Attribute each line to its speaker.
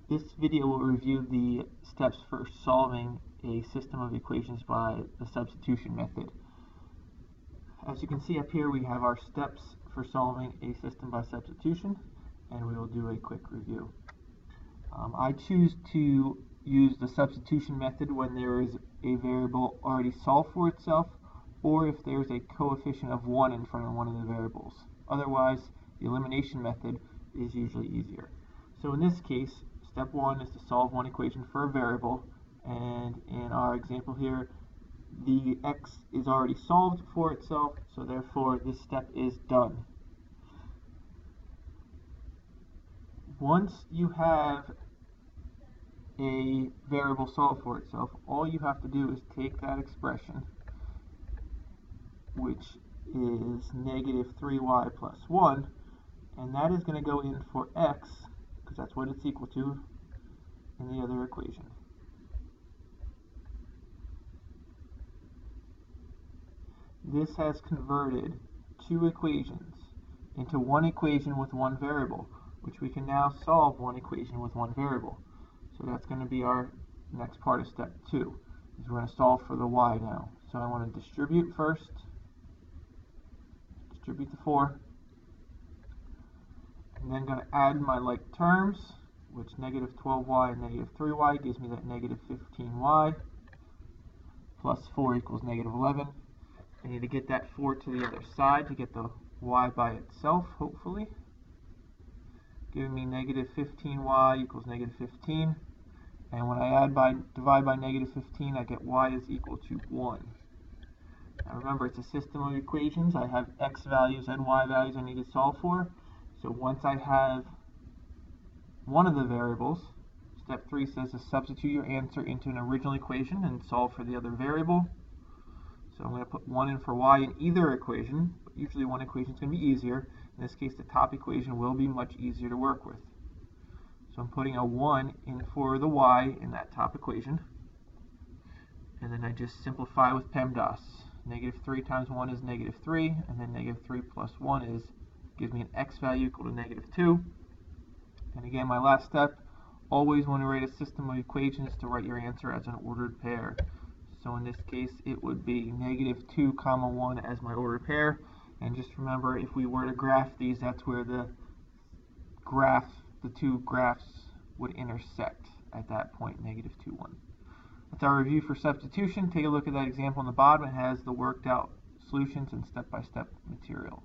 Speaker 1: This video will review the steps for solving a system of equations by the substitution method. As you can see up here, we have our steps for solving a system by substitution, and we will do a quick review. I choose to use the substitution method when there is a variable already solved for itself, or if there's a coefficient of 1 in front of one of the variables. Otherwise, the elimination method is usually easier. So in this case, step 1 is to solve one equation for a variable, and in our example here, the x is already solved for itself, so therefore this step is done. Once you have a variable solved for itself, all you have to do is take that expression, which is negative 3y plus 1, and that is going to go in for x, because that's what it's equal to in the other equation. This has converted two equations into one equation with one variable, which we can now solve one equation with one variable. So that's going to be our next part of step 2, is we're going to solve for the y now. So I want to distribute first, distribute the 4, and then going to add my like terms, which negative 12y and negative 3y gives me that negative 15y, plus 4 equals negative 11. I need to get that 4 to the other side to get the y by itself, hopefully. Giving me negative 15y equals negative 15. And when I divide by negative 15, I get y is equal to 1. Now remember, it's a system of equations. I have x values and y values I need to solve for. So once I have one of the variables, step 3 says to substitute your answer into an original equation and solve for the other variable. So I'm going to put 1 in for y in either equation, but usually one equation is going to be easier. In this case, the top equation will be much easier to work with. So I'm putting a 1 in for the y in that top equation, and then I just simplify with PEMDAS. Negative 3 times 1 is negative 3, and then negative 3 plus 1 gives me an x value equal to negative 2. And again, my last step, always when you write a system of equations, to write your answer as an ordered pair. So in this case, it would be negative 2 comma 1 as my ordered pair. And just remember, if we were to graph these, that's where the two graphs would intersect at that point, negative 2, 1. That's our review for substitution. Take a look at that example on the bottom. It has the worked out solutions and step-by-step material.